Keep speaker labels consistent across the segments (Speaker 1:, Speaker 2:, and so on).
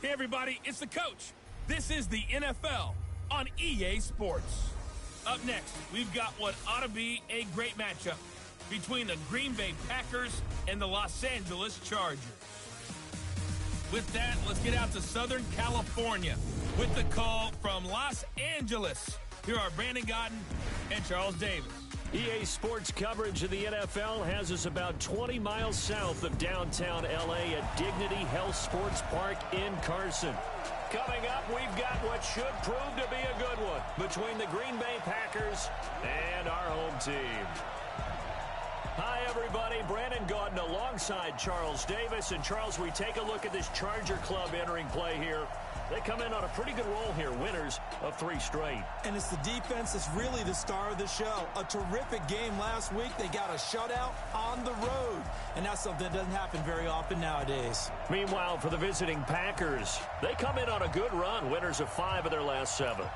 Speaker 1: Hey, everybody, it's the coach. This is the NFL on EA Sports. Up next, we've got what ought to be a great matchup between the Green Bay Packers and the Los Angeles Chargers. With that, let's get out to Southern California with the call from Los Angeles. Here are Brandon Godden and Charles Davis.
Speaker 2: EA Sports coverage of the NFL has us about 20 miles south of downtown L.A. at Dignity Health Sports Park in Carson. Coming up, we've got what should prove to be a good one between the Green Bay Packers and our home team. Hi, everybody. Brandon Gaudin alongside Charles Davis. And, Charles, we take a look at this Charger club entering play here. They come in on a pretty good roll here, winners of 3 straight.
Speaker 3: And it's the defense that's really the star of the show. A terrific game last week. They got a shutout on the road. And that's something that doesn't happen very often nowadays.
Speaker 2: Meanwhile, for the visiting Packers, they come in on a good run, winners of 5 of their last 7.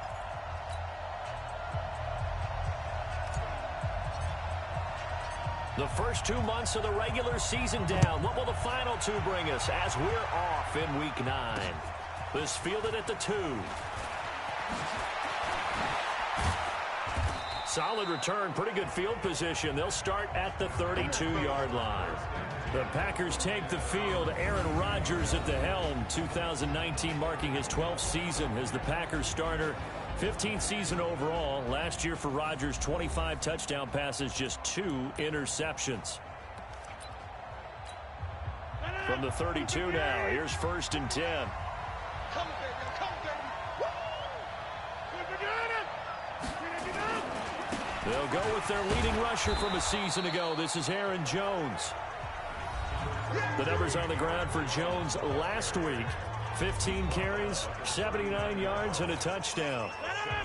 Speaker 2: The first 2 months of the regular season down. What will the final 2 bring us as we're off in Week 9? This fielded at the 2. Solid return, pretty good field position. They'll start at the 32-yard line. The Packers take the field. Aaron Rodgers at the helm. 2019 marking his 12th season as the Packers starter. 15th season overall. Last year for Rodgers, 25 touchdown passes, just 2 interceptions. From the 32 now, here's 1st and 10.
Speaker 4: Come, baby, come, baby. Woo!
Speaker 2: They'll go with their leading rusher from a season ago. This is Aaron Jones. The numbers on the ground for Jones last week. 15 carries, 79 yards, and a touchdown.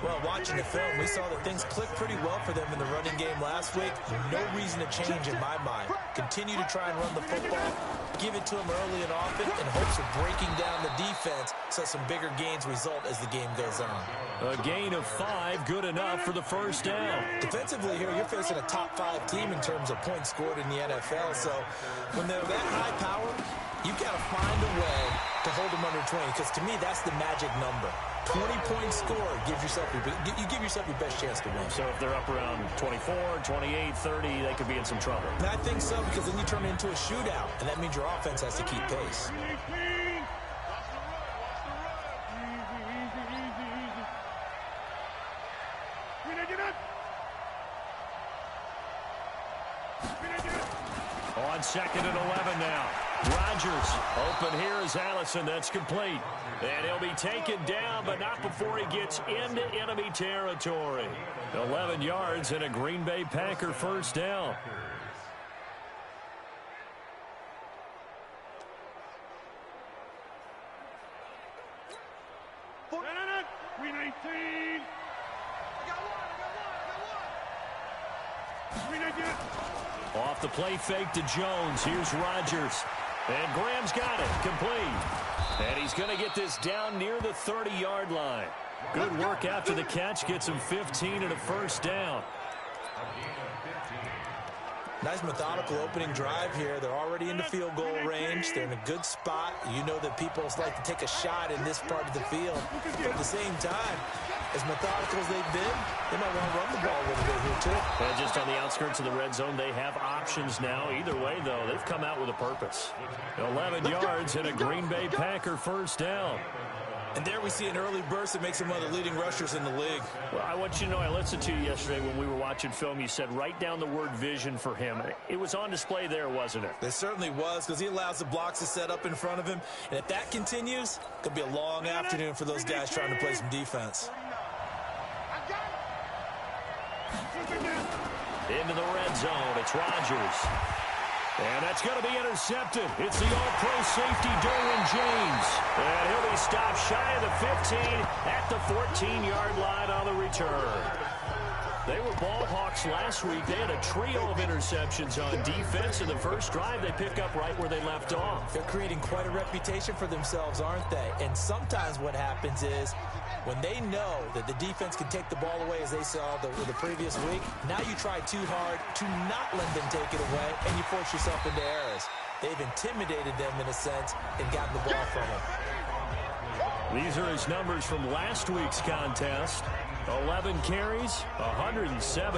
Speaker 3: Well, watching the film, we saw that things clicked pretty well for them in the running game last week. No reason to change in my mind. Continue to try and run the football, give it to them early and often, in hopes of breaking down the defense so some bigger gains result as the game goes on.
Speaker 2: A gain of 5, good enough for the first down.
Speaker 3: Defensively here, you're facing a top 5 team in terms of points scored in the NFL, so when they're that high power, you've got to find a way to hold them under 20, because to me, that's the magic number. 20 points scored gives yourself you give yourself your best chance to win.
Speaker 2: So if they're up around 24, 28, 30, they could be in some trouble.
Speaker 3: And I think so, because then you turn it into a shootout, and that means your offense has to keep pace. On 2nd and 11 now. Rodgers open here is Allison. That's complete. And he'll be taken down, but not before he gets into enemy territory. 11 yards and a Green Bay Packer first down.
Speaker 4: Green 18.
Speaker 2: Off the play fake to Jones. Here's Rodgers. And Graham's got it. Complete. And he's going to get this down near the 30-yard line. Good work after the catch. Gets him 15 and a first down.
Speaker 3: Nice methodical opening drive here. They're already into field goal range. They're in a good spot. You know that people like to take a shot in this part of the field. But at the same time, as methodical as they've been, they might want to run the ball a little bit here too.
Speaker 2: And just on the outskirts of the red zone, they have options now. Either way, though, they've come out with a purpose. 11 yards and a Green Bay Packer first down.
Speaker 3: And there we see an early burst that makes him one of the leading rushers in the league.
Speaker 2: Well, I want you to know, I listened to you yesterday when we were watching film. You said write down the word vision for him. It was on display there, wasn't it?
Speaker 3: It certainly was, because he allows the blocks to set up in front of him. And if that continues, it could be a long afternoon for those guys trying to play some defense.
Speaker 2: Into the red zone, it's Rodgers. And that's going to be intercepted. It's the all-pro safety, Derwin James. And he'll be stopped shy of the 15 at the 14-yard line on the return. They were ball hawks last week. They had a trio of interceptions on defense. In the first drive, they pick up right where they left off.
Speaker 3: They're creating quite a reputation for themselves, aren't they? And sometimes what happens is, when they know that the defense can take the ball away, as they saw the previous week, now you try too hard to not let them take it away, and you force yourself into errors. They've intimidated them in a sense and gotten the ball from them.
Speaker 2: These are his numbers from last week's contest. 11 carries, 107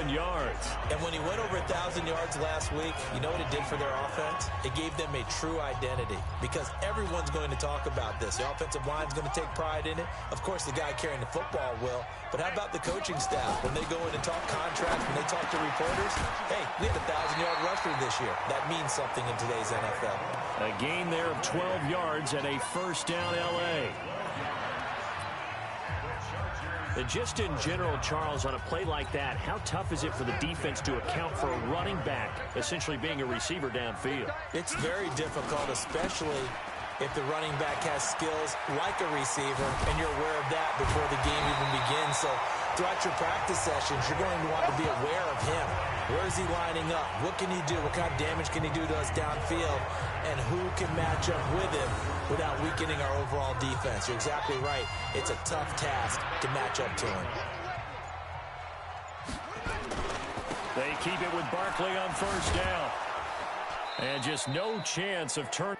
Speaker 2: yards.
Speaker 3: And when he went over 1,000 yards last week, you know what it did for their offense? It gave them a true identity because everyone's going to talk about this. The offensive line's going to take pride in it. Of course, the guy carrying the football will. But how about the coaching staff? When they go in and talk contracts, when they talk to reporters, hey, we had a 1,000-yard rusher this year. That means something in today's NFL.
Speaker 2: A gain there of 12 yards and a first down L.A. And just in general, Charles, on a play like that, how tough is it for the defense to account for a running back essentially being a receiver downfield?
Speaker 3: It's very difficult, especially if the running back has skills like a receiver, and you're aware of that before the game even begins. So throughout your practice sessions, you're going to want to be aware of him. Where is he lining up? What can he do? What kind of damage can he do to us downfield? And who can match up with him without weakening our overall defense? You're exactly right. It's a tough task to match up to him.
Speaker 2: They keep it with Barkley on first down. And just no chance of turning.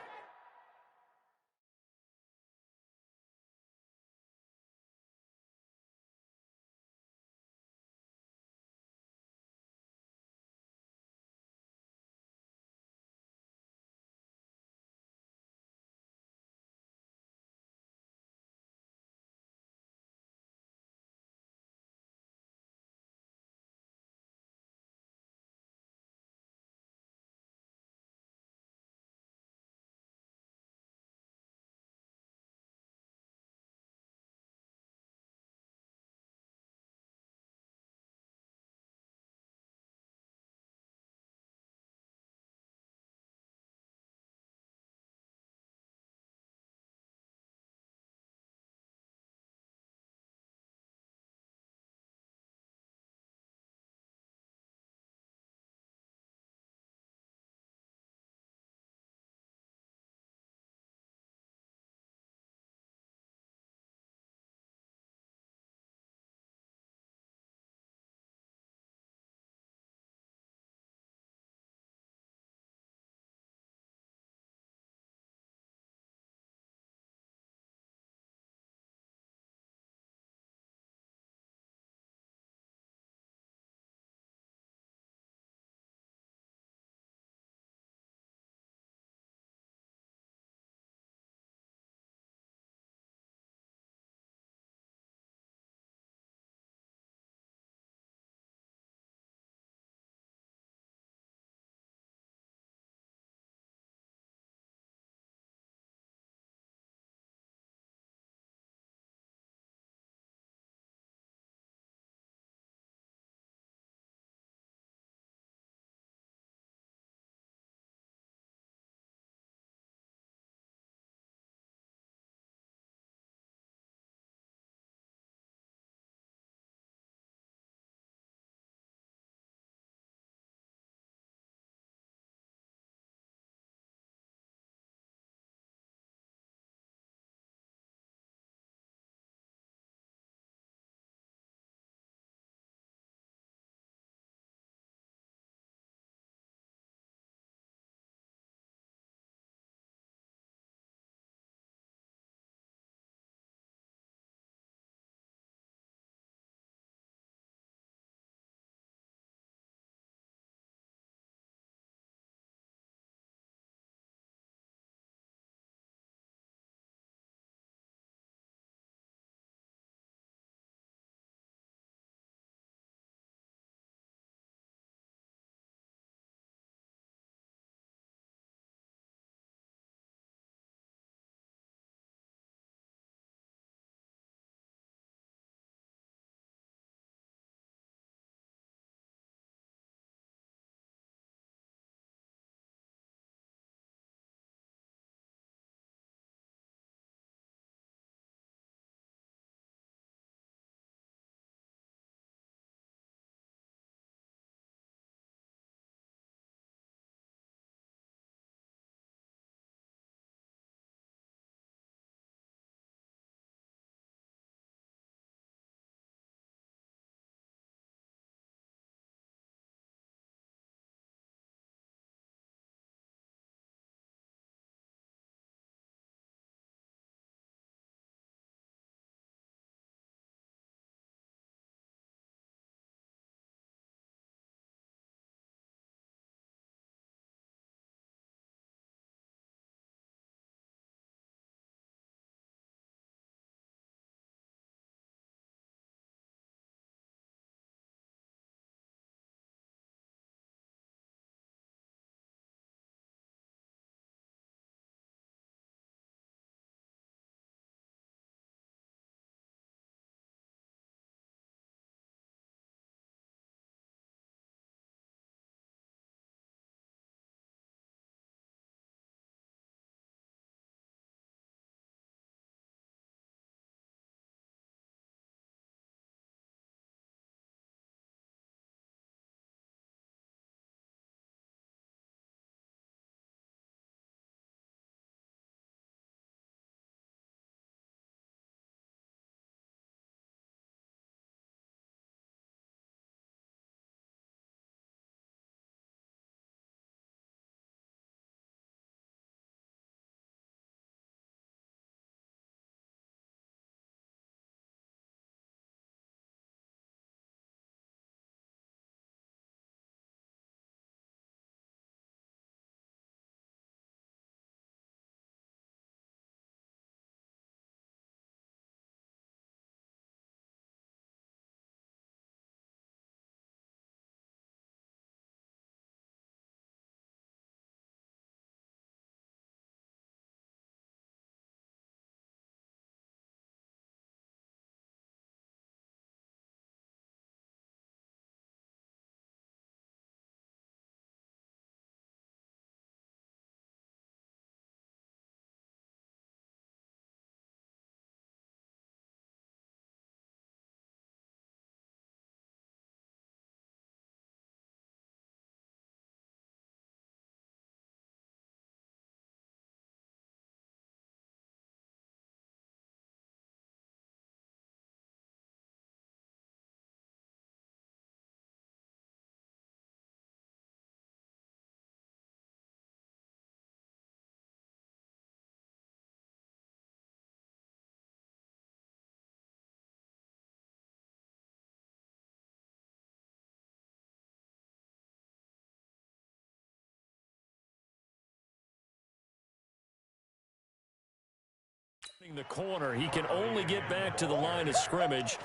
Speaker 2: The corner, he can only get back to the line of scrimmage.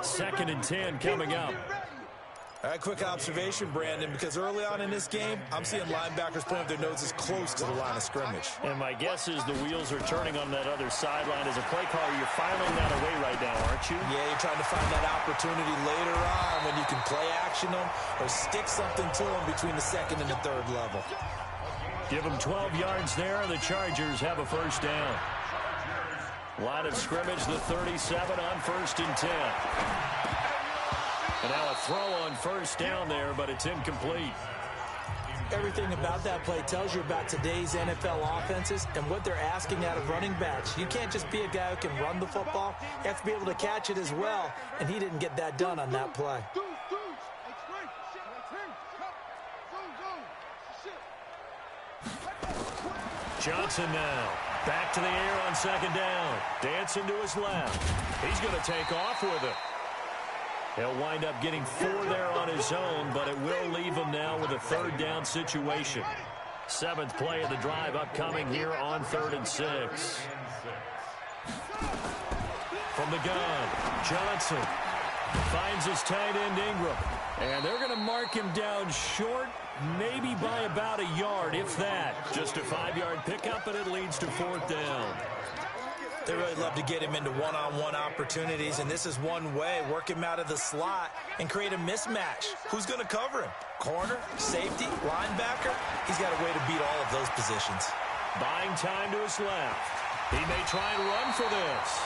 Speaker 2: 2nd and 10 coming up.
Speaker 3: All right, quick observation, Brandon, because early on in this game, I'm seeing linebackers playing with their noses close to the line of scrimmage.
Speaker 2: And my guess is the wheels are turning on that other sideline. As a play caller, you're filing that away right now, aren't you?
Speaker 3: Yeah, you're trying to find that opportunity later on when you can play action them or stick something to them between the 2nd and the 3rd level.
Speaker 2: Give them 12 yards there, and the Chargers have a first down. Line of scrimmage, the 37 on 1st and 10. And now a throw on first down there, but it's incomplete.
Speaker 3: Everything about that play tells you about today's NFL offenses and what they're asking out of running backs. You can't just be a guy who can run the football. You have to be able to catch it as well, and he didn't get that done on that play.
Speaker 2: Johnson now. Back to the air on 2nd down. Dancing to his left. He's going to take off with it. He'll wind up getting 4 there on his own, but it will leave him now with a 3rd down situation. 7th play of the drive upcoming here on 3rd and 6. From the gun, Johnson finds his tight end Ingram. And they're going to mark him down short, maybe by about a yard, if that. Just a 5-yard pickup, and it leads to 4th down.
Speaker 3: They really love to get him into one-on-one opportunities, and this is one way. Work him out of the slot and create a mismatch. Who's going to cover him? Corner, safety, linebacker? He's got a way to beat all of those positions.
Speaker 2: Buying time to his left. He may try and run for this.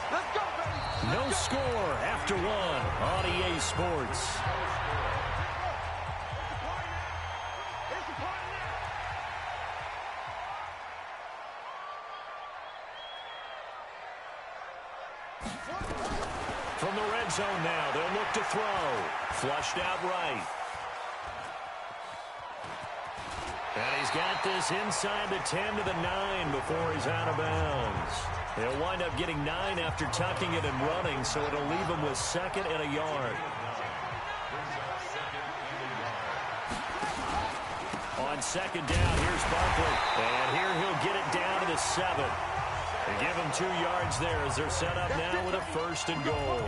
Speaker 4: Let's go, baby.
Speaker 2: No score after 1 on EA Sports. From the red zone now, they'll look to throw. Flushed out right. And he's got this inside the 10 to the 9 before he's out of bounds. He'll wind up getting 9 after tucking it and running, so it'll leave him with 2nd and a yard. On 2nd down, here's Barkley. And here he'll get it down to the 7. They give him 2 yards there as they're set up now with a 1st and goal.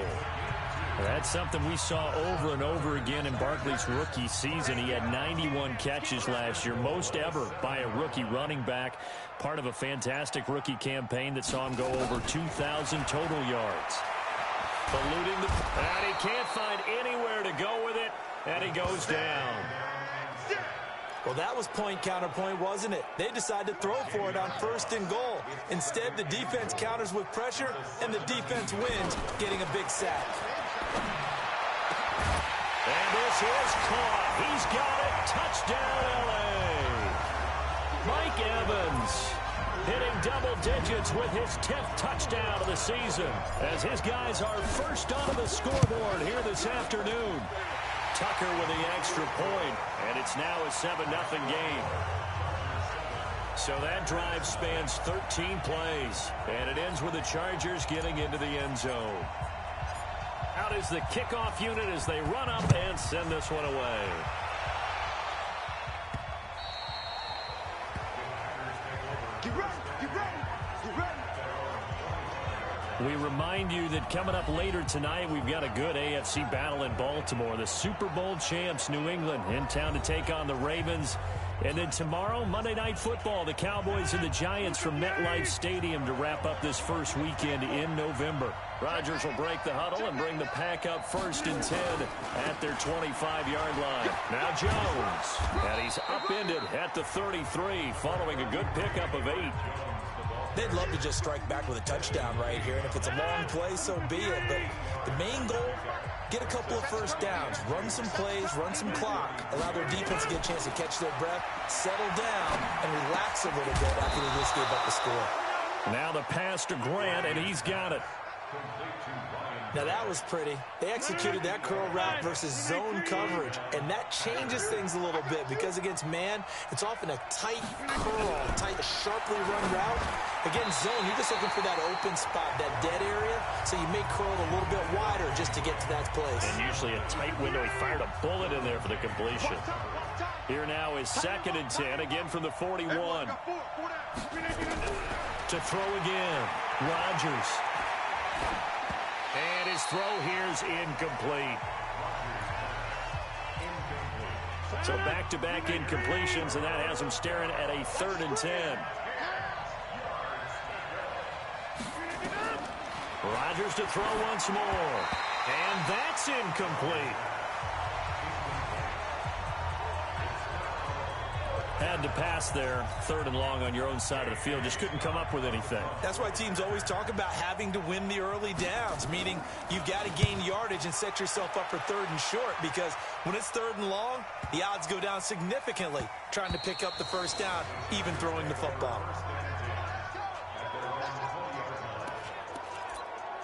Speaker 2: That's something we saw over and over again in Barkley's rookie season. He had 91 catches last year, most ever by a rookie running back, part of a fantastic rookie campaign that saw him go over 2,000 total yards. Eluding the... And he can't find anywhere to go with it, and he goes down.
Speaker 3: Well, that was point counterpoint, wasn't it? They decided to throw for it on 1st and goal. Instead, the defense counters with pressure, and the defense wins, getting a big sack.
Speaker 2: And this is caught. He's got it. Touchdown, L.A. Mike Evans hitting double digits with his 10th touchdown of the season as his guys are first onto the scoreboard here this afternoon. Tucker with the extra point, and it's now a 7-0 game. So that drive spans 13 plays, and it ends with the Chargers getting into the end zone. Out is the kickoff unit as they run up and send this one away.
Speaker 4: Get ready, get ready, get ready.
Speaker 2: We remind you that coming up later tonight, we've got a good AFC battle in Baltimore. The Super Bowl champs, New England, in town to take on the Ravens. And then tomorrow, Monday Night Football, the Cowboys and the Giants from MetLife Stadium to wrap up this first weekend in November. Rodgers will break the huddle and bring the pack up 1st and 10 at their 25-yard line. Now Jones, and he's upended at the 33 following a good pickup of 8.
Speaker 3: They'd love to just strike back with a touchdown right here, and if it's a long play, so be it. But the main goal, get a couple of first downs, run some plays, run some clock, allow their defense to get a chance to catch their breath, settle down, and relax a little bit after they just gave up the score.
Speaker 2: Now the pass to Grant, and he's got it.
Speaker 3: Now that was pretty. They executed that curl route versus zone coverage, and that changes things a little bit because against man, it's often a tight curl, tight, sharply run route. Against zone, you're just looking for that open spot, that dead area, so you may curl a little bit wider just to get to that place.
Speaker 2: And usually a tight window. He fired a bullet in there for the completion. Here now is 2nd and 10, again from the 41. To throw again, Rodgers. And his throw here's incomplete. So back-to-back incompletions, and that has him staring at a 3rd and 10. Rodgers to throw once more. And that's incomplete. Had to pass there, 3rd and long on your own side of the field. Just couldn't come up with anything.
Speaker 3: That's why teams always talk about having to win the early downs, meaning you've got to gain yardage and set yourself up for 3rd and short, because when it's 3rd and long, the odds go down significantly trying to pick up the first down, even throwing the football.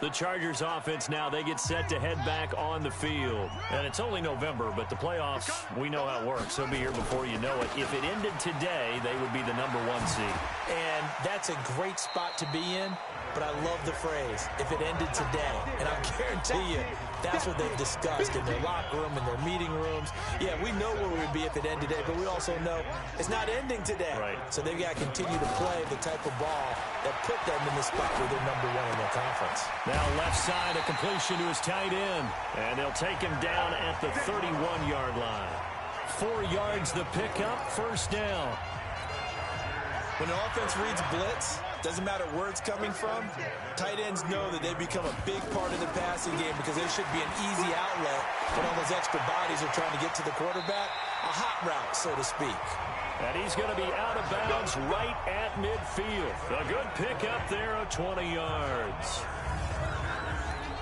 Speaker 2: The Chargers offense now, they get set to head back on the field. And it's only November, but the playoffs, we know how it works. They'll be here before you know it. If it ended today, they would be the #1 seed.
Speaker 3: And that's a great spot to be in, but I love the phrase, if it ended today. And I guarantee you, that's what they've discussed in their locker room, in their meeting rooms. Yeah, we know where we would be if it ended today, but we also know it's not ending today.
Speaker 2: Right.
Speaker 3: So they've got to continue to play the type of ball that put them in the spot where they're #1 in their conference.
Speaker 2: Now left side, a completion to his tight end. And they'll take him down at the 31-yard line. 4 yards the pickup, 1st down.
Speaker 3: When the offense reads blitz, doesn't matter where it's coming from, tight ends know that they become a big part of the passing game because there should be an easy outlet when all those extra bodies are trying to get to the quarterback. A hot route, so to speak.
Speaker 2: And he's going to be out of bounds right at midfield. A good pickup there of 20 yards.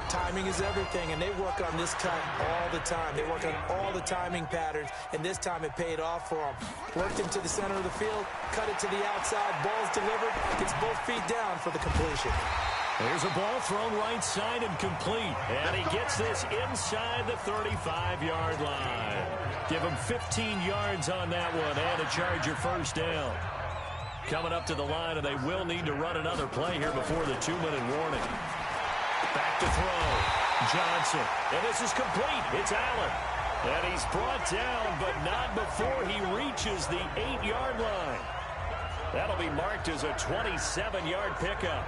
Speaker 3: Timing is everything, and they work on this cut all the time. They work on all the timing patterns, and this time it paid off for them. Worked into the center of the field, cut it to the outside, ball's delivered, gets both feet down for the completion.
Speaker 2: There's a ball thrown right side and complete, and he gets this inside the 35-yard line. Give him 15 yards on that one, and a Charger 1st down. Coming up to the line, and they will need to run another play here before the 2-minute warning. Back to throw. Johnson. And this is complete. It's Allen. And he's brought down, but not before he reaches the 8-yard line. That'll be marked as a 27-yard pickup.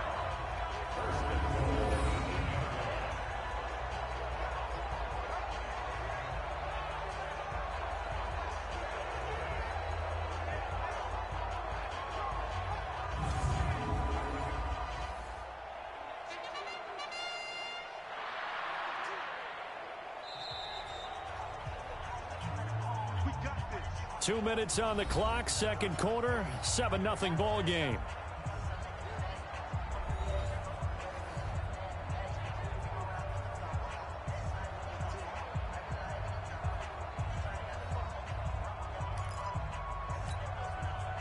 Speaker 4: We got this.
Speaker 2: 2 minutes on the clock, 2nd quarter, 7-0 ball game.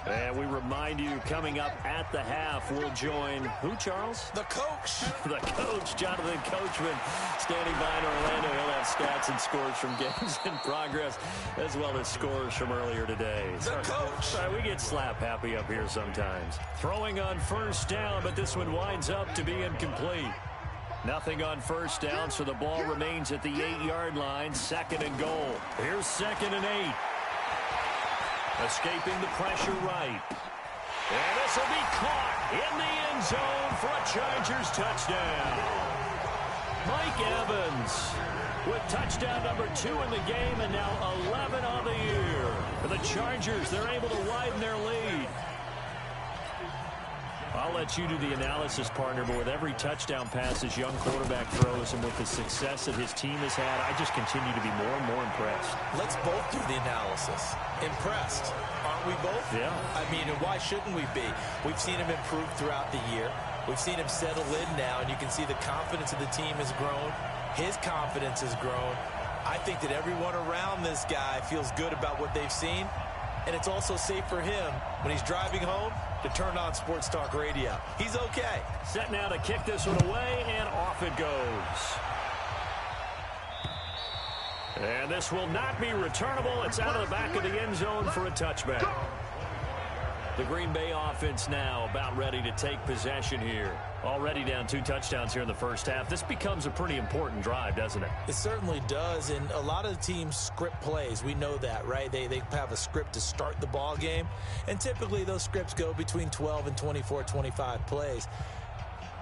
Speaker 2: And we remind you, coming up at the half, we'll join who, Charles?
Speaker 3: The coach.
Speaker 2: The coach, Jonathan Coachman, standing by in Orlando. He'll have stats and scores from games in progress, as well as scores from earlier today.
Speaker 3: The coach.
Speaker 2: Sorry, we get slap happy up here sometimes. Throwing on 1st down, but this one winds up to be incomplete. Nothing on 1st down, so the ball remains at the 8-yard line, 2nd and goal. Here's 2nd and 8. Escaping the pressure right. And this will be caught in the end zone for a Chargers touchdown. Mike Evans with touchdown number 2 in the game, and now 11 on the year. For the Chargers, they're able to widen their lead. I'll let you do the analysis, partner, but with every touchdown pass this young quarterback throws and with the success that his team has had, I just continue to be more and more impressed.
Speaker 3: Let's both do the analysis. Impressed, aren't we both?
Speaker 2: Yeah.
Speaker 3: I mean, and why shouldn't we be? We've seen him improve throughout the year. We've seen him settle in now, and you can see the confidence of the team has grown. His confidence has grown. I think that everyone around this guy feels good about what they've seen, and it's also safe for him when he's driving home to turn on Sports Talk Radio. He's okay.
Speaker 2: Set now to kick this one away, and off it goes. And this will not be returnable. It's out of the back of the end zone for a touchback. The Green Bay offense now about ready to take possession here. Already down 2 touchdowns here in the first half. This becomes a pretty important drive, doesn't it?
Speaker 3: It certainly does, and a lot of the teams script plays. We know that, right? They have a script to start the ball game, and typically those scripts go between 12 and 24, 25 plays.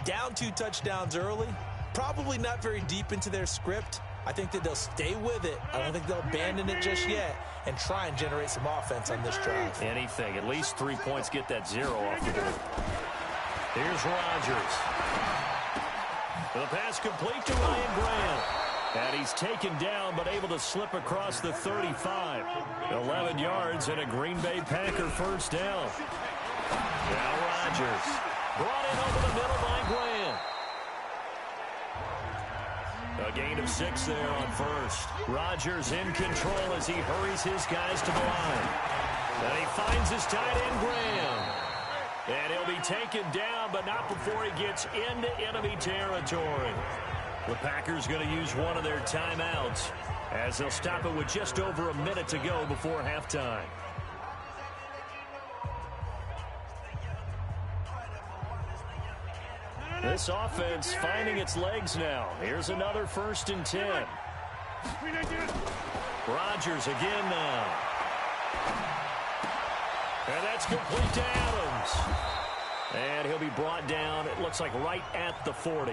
Speaker 3: Down 2 touchdowns early, probably not very deep into their script. I think that they'll stay with it. I don't think they'll abandon it just yet and try and generate some offense on this drive.
Speaker 2: Anything. At least 3 points, get that 0 off the board. Here's Rodgers. The pass complete to Ryan Grant. And he's taken down but able to slip across the 35. 11 yards and a Green Bay Packer first down. Now Rodgers. Brought in over the middle by Grant. A gain of 6 there on first. Rodgers in control as he hurries his guys to the line. And he finds his tight end, Graham. And he'll be taken down, but not before he gets into enemy territory. The Packers going to use one of their timeouts as they'll stop it with just over a minute to go before halftime. This offense finding its legs now. Here's another 1st and 10. Rodgers again now. And that's complete to Adams. And he'll be brought down, it looks like right at the 40.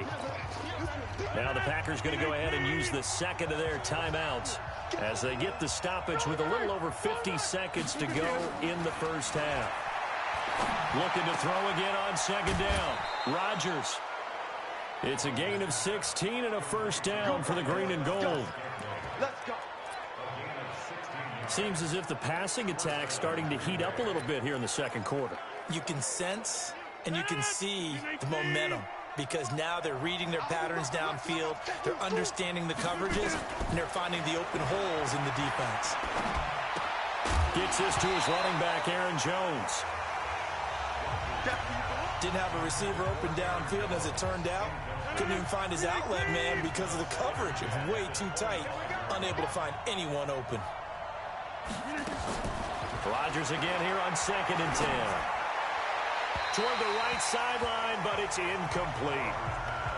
Speaker 2: Now the Packers going to go ahead and use the second of their timeouts as they get the stoppage with a little over 50 seconds to go in the first half. Looking to throw again on 2nd down. Rodgers. It's a gain of 16 and a first down for the green and gold.
Speaker 4: Let's go.
Speaker 2: Seems as if the passing attack's starting to heat up a little bit here in the second quarter.
Speaker 3: You can sense and you can see the momentum because now they're reading their patterns downfield, they're understanding the coverages, and they're finding the open holes in the defense.
Speaker 2: Gets this to his running back, Aaron Jones.
Speaker 3: Didn't have a receiver open downfield as it turned out. Couldn't even find his outlet man because of the coverage. It's way too tight. Unable to find anyone open.
Speaker 2: Rodgers again here on 2nd and 10. Toward the right sideline, but it's incomplete.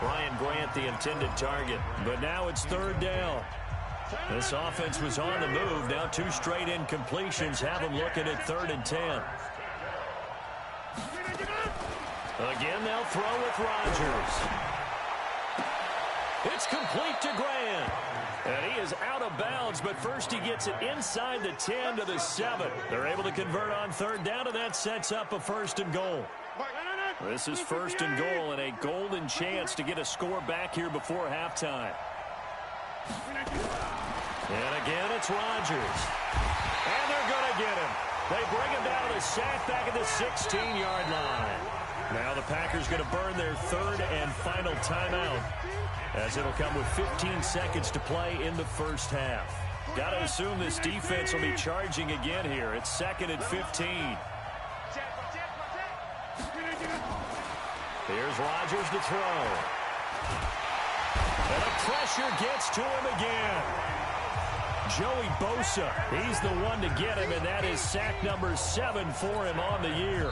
Speaker 2: Ryan Grant the intended target, but now it's 3rd down. This offense was on the move. Now 2 straight incompletions have them looking at 3rd and 10. Again, they'll throw with Rodgers. It's complete to Grant. And he is out of bounds, but first he gets it inside the 10 to the 7. They're able to convert on 3rd down, and that sets up a 1st and goal. This is 1st and goal, and a golden chance to get a score back here before halftime. And again, it's Rodgers. And they're going to get him. They bring him down to the sack back at the 16-yard line. Now the Packers going to burn their 3rd and final timeout as it'll come with 15 seconds to play in the first half. Got to assume this defense will be charging again here. It's 2nd and 15. Here's Rodgers to throw. And the pressure gets to him again. Joey Bosa, he's the one to get him, and that is sack number 7 for him on the year.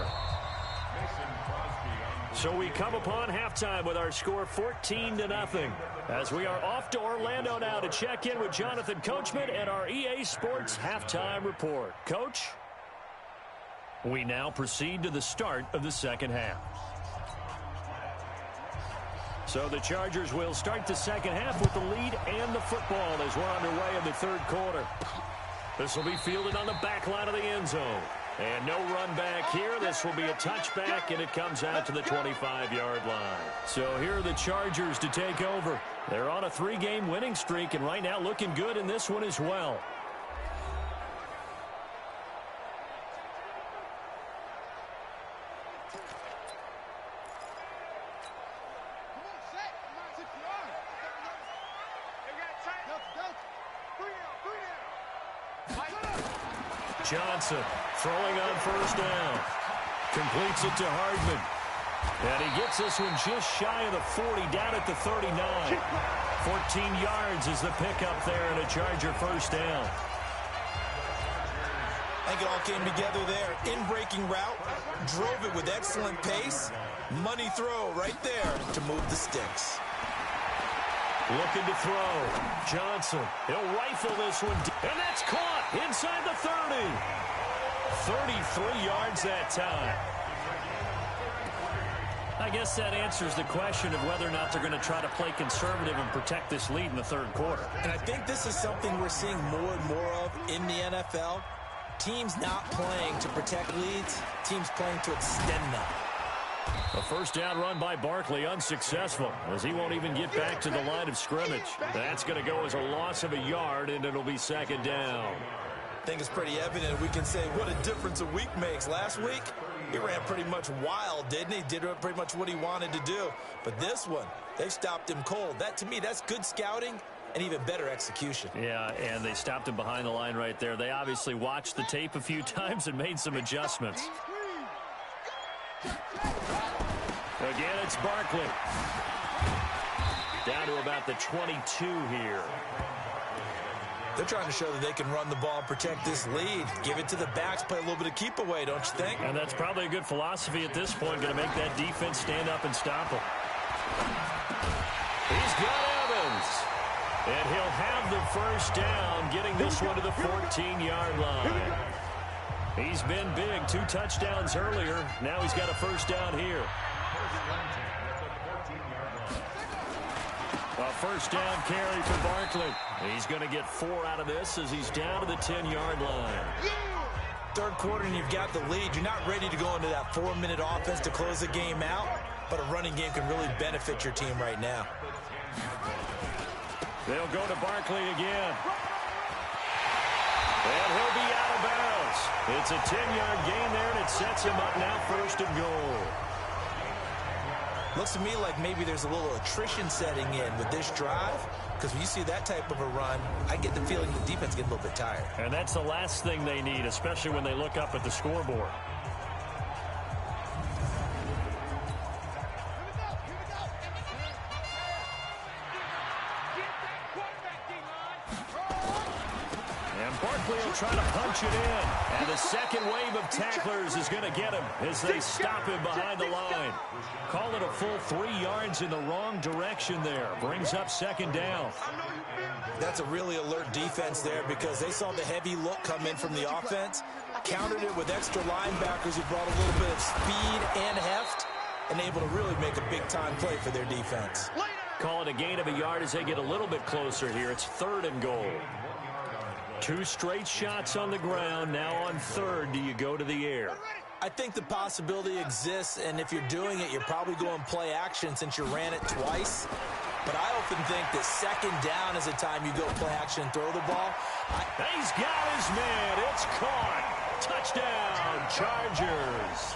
Speaker 2: So we come upon halftime with our score 14-0 as we are off to Orlando now to check in with Jonathan Coachman and our EA Sports halftime report. Coach, we now proceed to the start of the second half. So the Chargers will start the second half with the lead and the football as we're underway in the 3rd quarter. This will be fielded on the back line of the end zone. And no run back here. This will be a touchback, and it comes out to the 25-yard line. So here are the Chargers to take over. They're on a 3-game winning streak, and right now looking good in this one as well. Johnson throwing on 1st down. Completes it to Hardman. And he gets this one just shy of the 40, down at the 39. 14 yards is the pickup there, and a Charger 1st down.
Speaker 3: I think it all came together there. In-breaking route, drove it with excellent pace. Money throw right there to move the sticks.
Speaker 2: Looking to throw. Johnson. He'll rifle this one. And that's caught inside the 30. 33 yards that time. I guess that answers the question of whether or not they're going to try to play conservative and protect this lead in the third quarter.
Speaker 3: And I think this is something we're seeing more and more of in the NFL. Teams not playing to protect leads, teams playing to extend them.
Speaker 2: A first down run by Barkley, unsuccessful, as he won't even get back to the line of scrimmage. That's going to go as a loss of a yard, and it'll be second down.
Speaker 3: I think it's pretty evident. We can say what a difference a week makes. Last week, he ran pretty much wild, didn't he? Did pretty much what he wanted to do. But this one, they stopped him cold. That, to me, that's good scouting and even better execution.
Speaker 2: Yeah, and they stopped him behind the line right there. They obviously watched the tape a few times and made some adjustments. Again, it's Barkley. Down to about the 22 here.
Speaker 3: They're trying to show that they can run the ball and protect this lead. Give it to the backs, play a little bit of keep away, don't you think?
Speaker 2: And that's probably a good philosophy at this point, going to make that defense stand up and stop him. He's got Evans. And he'll have the first down, getting this one to the 14-yard line. He's been big, 2 touchdowns earlier. Now he's got a first down here. A first down carry for Barkley. He's going to get 4 out of this as he's down to the 10-yard line.
Speaker 3: Third quarter and you've got the lead. You're not ready to go into that 4-minute offense to close the game out, but a running game can really benefit your team right now.
Speaker 2: They'll go to Barkley again. And he'll be out of bounds. It's a 10-yard gain there, and it sets him up now first and goal.
Speaker 3: Looks to me like maybe there's a little attrition setting in with this drive, because when you see that type of a run, I get the feeling the defense gets a little bit tired.
Speaker 2: And that's the last thing they need, especially when they look up at the scoreboard. Will try to punch it in. And the second wave of tacklers is going to get him as they stop him behind the line. Call it a full 3 yards in the wrong direction there. Brings up second down.
Speaker 3: That's a really alert defense there because they saw the heavy look come in from the offense, countered it with extra linebackers who brought a little bit of speed and heft, and able to really make a big-time play for their defense.
Speaker 2: Call it a gain of a yard as they get a little bit closer here. It's third and goal. 2 straight shots on the ground. Now on third, do you go to the air?
Speaker 3: I think the possibility exists, and if you're doing it, you're probably going play action since you ran it twice. But I often think that second down is the time you go play action and throw the ball.
Speaker 2: He's got his man. It's caught. Touchdown, Chargers.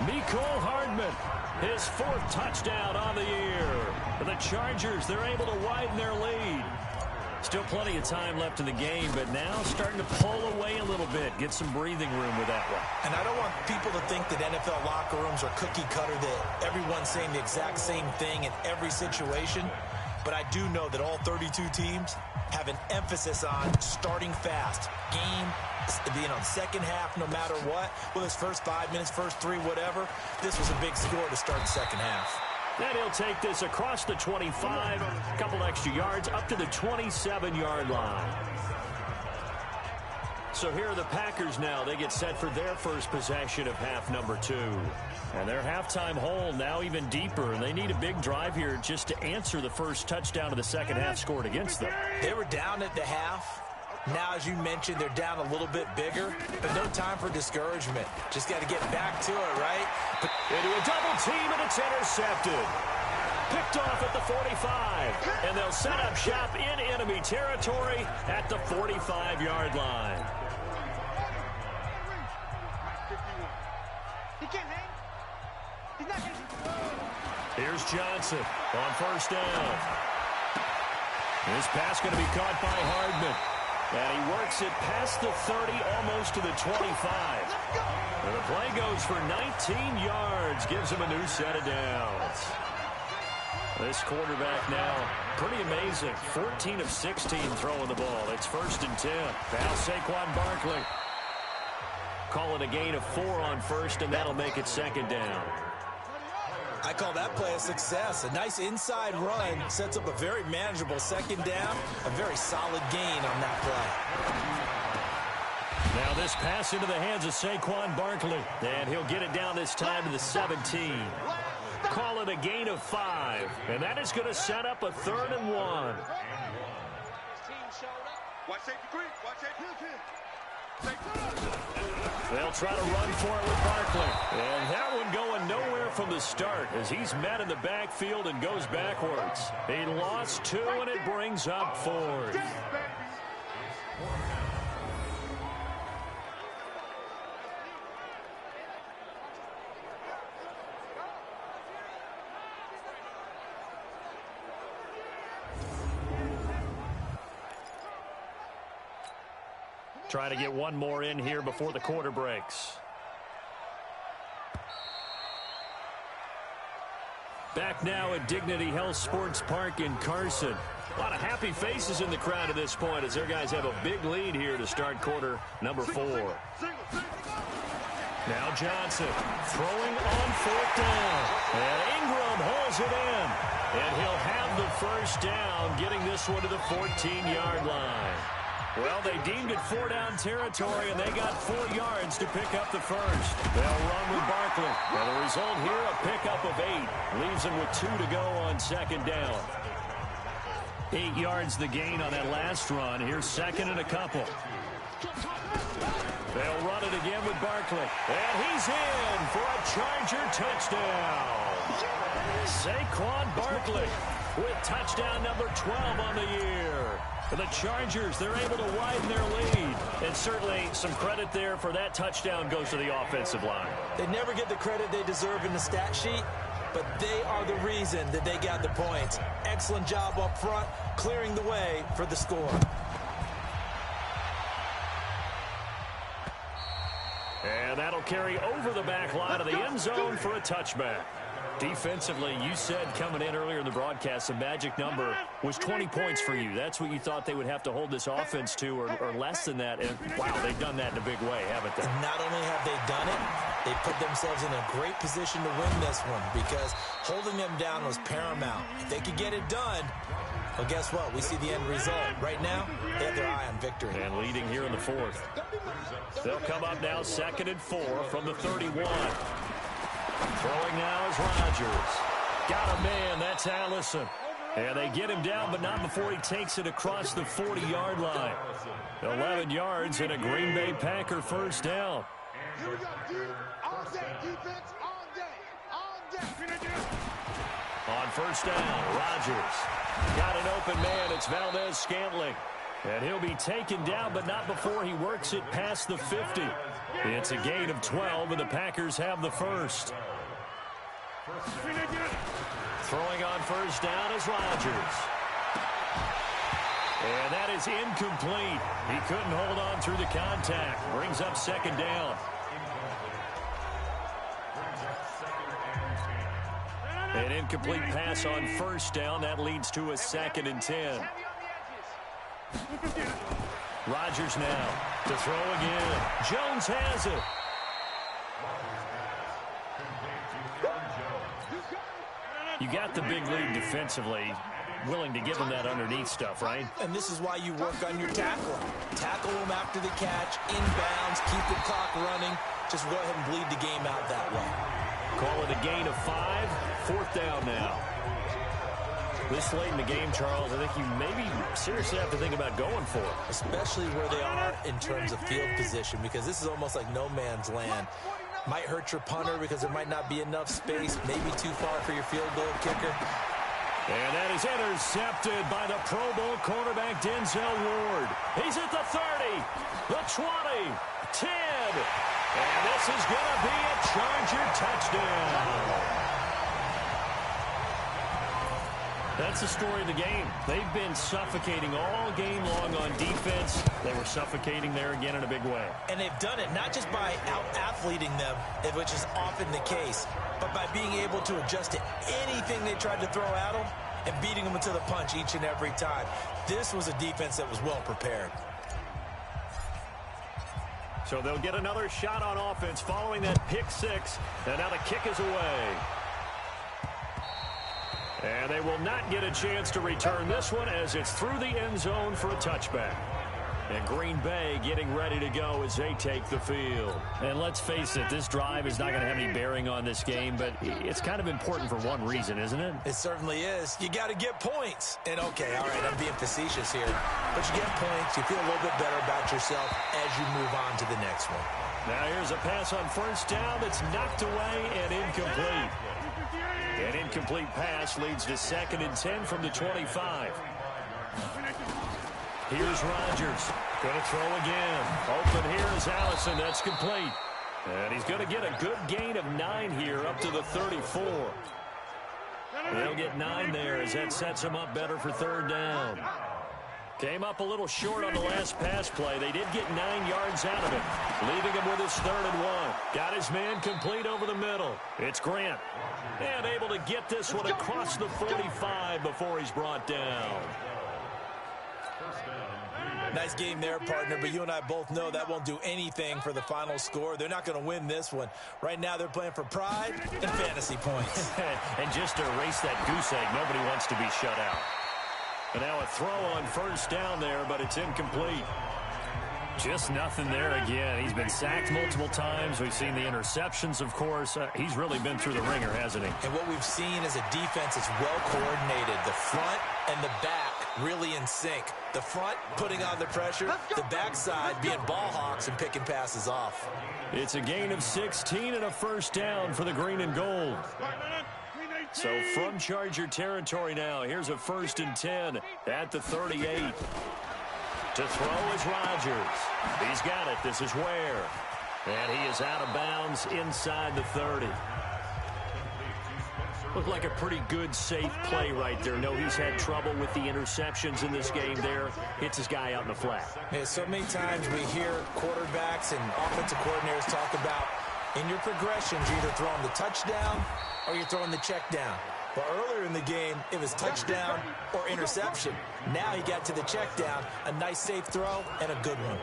Speaker 2: Mecole Hardman, his 4th touchdown on the year. For the Chargers, they're able to widen their lead. Still plenty of time left in the game, but now starting to pull away a little bit. Get some breathing room with that one.
Speaker 3: And I don't want people to think that NFL locker rooms are cookie cutter, that everyone's saying the exact same thing in every situation. But I do know that all 32 teams have an emphasis on starting fast. Game, second half, no matter what. Whether it's first 5 minutes, first 3, whatever. This was a big score to start the second half.
Speaker 2: Then he'll take this across the 25, a couple extra yards, up to the 27-yard line. So here are the Packers now. They get set for their first possession of half number 2. And their halftime hole now even deeper, and they need a big drive here just to answer the first touchdown of the second half scored against them.
Speaker 3: They were down at the half. Now, as you mentioned, they're down a little bit bigger, but no time for discouragement. Just got to get back to it, right?
Speaker 2: Into a double team, and it's intercepted. Picked off at the 45, and they'll set up shop in enemy territory at the 45-yard line.
Speaker 4: He can't hang. He's not going to.
Speaker 2: Here's Johnson on first down. This pass going to be caught by Hardman. And he works it past the 30, almost to the 25. And the play goes for 19 yards, gives him a new set of downs. This quarterback now, pretty amazing. 14 of 16 throwing the ball. It's first and 10. Now Saquon Barkley. Call it a gain of 4 on first, and that'll make it second down.
Speaker 3: I call that play a success. A nice inside run sets up a very manageable second down. A very solid gain on that play.
Speaker 2: Now this pass into the hands of Saquon Barkley. And he'll get it down this time to the 17. Call it a gain of 5. And that is going to set up a 3rd and 1.
Speaker 4: Watch safety green. Watch safety.
Speaker 2: They'll try to run for it with Barkley. And that one going nowhere from the start as he's met in the backfield and goes backwards. He lost 2, and it brings up 4th. Try to get one more in here before the quarter breaks. Back now at Dignity Health Sports Park in Carson. A lot of happy faces in the crowd at this point as their guys have a big lead here to start quarter number 4. Now Johnson throwing on 4th down. And Ingram holds it in. And he'll have the first down, getting this one to the 14-yard line. Well, they deemed it 4-down territory, and they got 4 yards to pick up the first. They'll run with Barkley. And the result here, a pickup of 8. Leaves them with 2 to go on second down. 8 yards the gain on that last run. Here's second and a couple. They'll run it again with Barkley. And he's in for a Charger touchdown. Saquon Barkley with touchdown number 12 on the year. For the Chargers, they're able to widen their lead. And certainly some credit there for that touchdown goes to the offensive line.
Speaker 3: They never get the credit they deserve in the stat sheet, but they are the reason that they got the points. Excellent job up front, clearing the way for the score.
Speaker 2: And that'll carry over the back line of the end zone for a touchback. Defensively, you said coming in earlier in the broadcast, the magic number was 20 points for you. That's what you thought they would have to hold this offense to, or less than that. And, wow, they've done that in a big way, haven't they?
Speaker 3: And not only have they done it, they put themselves in a great position to win this one because holding them down was paramount. If they could get it done, well, guess what? We see the end result. Right now, they have their eye on victory.
Speaker 2: And leading here in the 4th. They'll come up now 2nd and 4 from the 31. Throwing now is Rodgers. Got a man, that's Allison. And they get him down, but not before he takes it across the 40-yard line. 11 yards and a Green Bay Packer first down.
Speaker 4: Here we go, dude. All day defense, all day. All day.
Speaker 2: On first down, Rodgers. Got an open man, it's Valdez-Scantling. And he'll be taken down, but not before he works it past the 50. It's a gain of 12, and the Packers have the first. Throwing on first down is Rodgers. And that is incomplete. He couldn't hold on through the contact. Brings up second down. An incomplete pass on first down. That leads to a 2nd and 10. Rodgers now to throw again. Jones has it. You got the big lead defensively. Willing to give them that underneath stuff, right?
Speaker 3: And this is why you work on your tackle. Tackle them after the catch, inbounds, keep the clock running. Just go ahead and bleed the game out that way.
Speaker 2: Call it a gain of 5. 4th down now. This late in the game, Charles, I think you maybe seriously have to think about going for it.
Speaker 3: Especially where they are in terms of field position, because this is almost like no man's land. Might hurt your punter because there might not be enough space, maybe too far for your field goal kicker.
Speaker 2: And that is intercepted by the Pro Bowl quarterback Denzel Ward. He's at the 30, the 20, 10. And this is going to be a Charger touchdown. That's the story of the game. They've been suffocating all game long on defense. They were suffocating there again in a big way.
Speaker 3: And they've done it not just by out-athleting them, which is often the case, but by being able to adjust to anything they tried to throw at them and beating them to the punch each and every time. This was a defense that was well prepared.
Speaker 2: So they'll get another shot on offense following that pick six. And now the kick is away. And they will not get a chance to return this one as it's through the end zone for a touchback. And Green Bay getting ready to go as they take the field.
Speaker 5: And let's face it, this drive is not going to have any bearing on this game, but it's kind of important for one reason, isn't it?
Speaker 3: It certainly is. You got to get points. And okay, all right, I'm being facetious here. But you get points, you feel a little bit better about yourself as you move on to the next one.
Speaker 2: Now here's a pass on first down that's knocked away and incomplete. An incomplete pass leads to 2nd and 10 from the 25. Here's Rodgers. Going to throw again. Open here is Allison. That's complete. And he's going to get a good gain of 9 here up to the 34. They'll get 9 there as that sets him up better for 3rd down. Came up a little short on the last pass play. They did get 9 yards out of it, leaving him with his 3rd and 1. Got his man complete over the middle. It's Grant. And able to get this one across the 45 before he's brought down.
Speaker 3: Nice game there, partner, but you and I both know that won't do anything for the final score. They're not going to win this one. Right now, they're playing for pride and fantasy points.
Speaker 2: And just to erase that goose egg, nobody wants to be shut out. And now a throw on first down there, but it's incomplete.
Speaker 5: Just nothing there again. He's been sacked multiple times. We've seen the interceptions, of course. He's really been through the ringer, hasn't he?
Speaker 3: And what we've seen is a defense that's well coordinated. The front and the back really in sync. The front putting on the pressure, the backside being ball hawks and picking passes off.
Speaker 2: It's a gain of 16 and a first down for the green and gold. So from Charger territory now, here's a 1st and 10 at the 38. To throw is Rodgers. He's got it. This is Ware. And he is out of bounds inside the 30. Looked like a pretty good, safe play right there. No, he's had trouble with the interceptions in this game there. Hits his guy out in the flat.
Speaker 3: Yeah, so many times we hear quarterbacks and offensive coordinators talk about in your progressions, you're either throwing the touchdown or you're throwing the check down. But earlier in the game, it was touchdown or interception. Now he got to the check down, a nice safe throw, and a good one.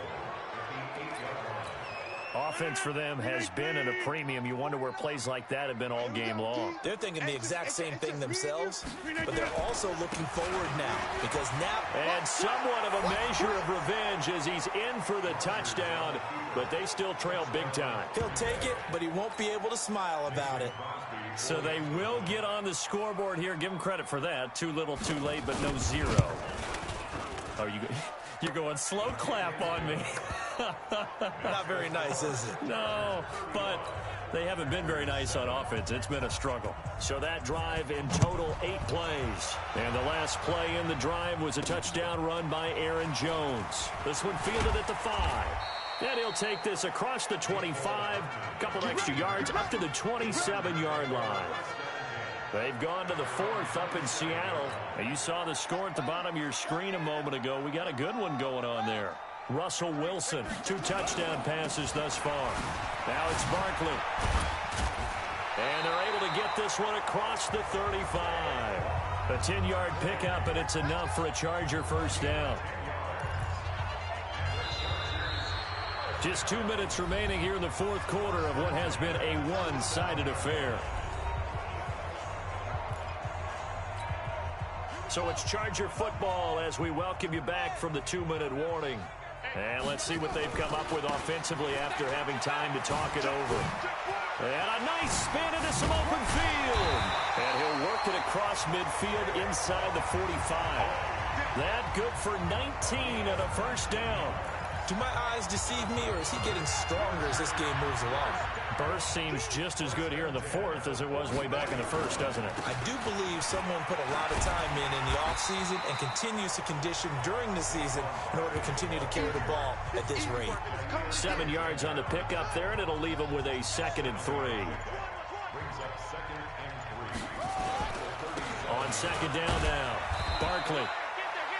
Speaker 5: Offense for them has been at a premium. You wonder where plays like that have been all game long.
Speaker 3: They're thinking the exact same thing themselves, but they're also looking forward now because now...
Speaker 2: And somewhat of a measure of revenge as he's in for the touchdown, but they still trail big time.
Speaker 3: He'll take it, but he won't be able to smile about it.
Speaker 5: So they will get on the scoreboard here. Give them credit for that. Too little, too late, but no 0. Oh, you're going slow clap on me.
Speaker 3: Not very nice, is it?
Speaker 5: No, but they haven't been very nice on offense. It's been a struggle.
Speaker 2: So that drive in total 8 plays. And the last play in the drive was a touchdown run by Aaron Jones. This one fielded at the 5. And he'll take this across the 25, a couple extra yards up to the 27-yard line. They've gone to the 4th up in Seattle. Now, you saw the score at the bottom of your screen a moment ago. We got a good one going on there. Russell Wilson, 2 touchdown passes thus far. Now it's Barkley. And they're able to get this one across the 35. A 10-yard pickup, and it's enough for a Charger first down. Just 2 minutes remaining here in the 4th quarter of what has been a one-sided affair. So it's Charger football as we welcome you back from the 2-minute warning. And let's see what they've come up with offensively after having time to talk it over. And a nice spin into some open field. And he'll work it across midfield inside the 45. That good for 19 and a first down.
Speaker 3: Do my eyes deceive me, or is he getting stronger as this game moves along?
Speaker 5: Burst seems just as good here in the 4th as it was way back in the 1st, doesn't it?
Speaker 3: I do believe someone put a lot of time in the offseason and continues to condition during the season in order to continue to carry the ball at this rate.
Speaker 2: 7 yards on the pickup there, and it'll leave him with a 2nd and 3. On 2nd down now, Barkley.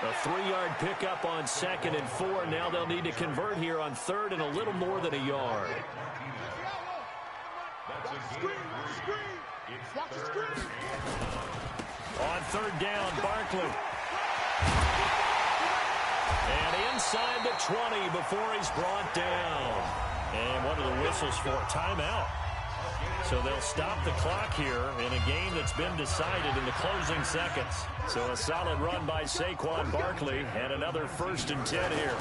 Speaker 2: A 3-yard pickup on 2nd and 4. Now they'll need to convert here on 3rd and a little more than a yard. On 3rd down, Barkley. And inside the 20 before he's brought down. And what are the whistles for? Timeout. So they'll stop the clock here in a game that's been decided in the closing seconds. So a solid run by Saquon Barkley and another 1st and 10 here.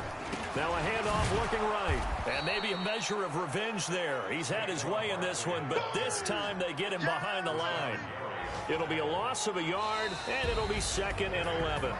Speaker 2: Now a handoff looking right. And maybe a measure of revenge there. He's had his way in this one, but this time they get him behind the line. It'll be a loss of a yard, and it'll be 2nd and 11.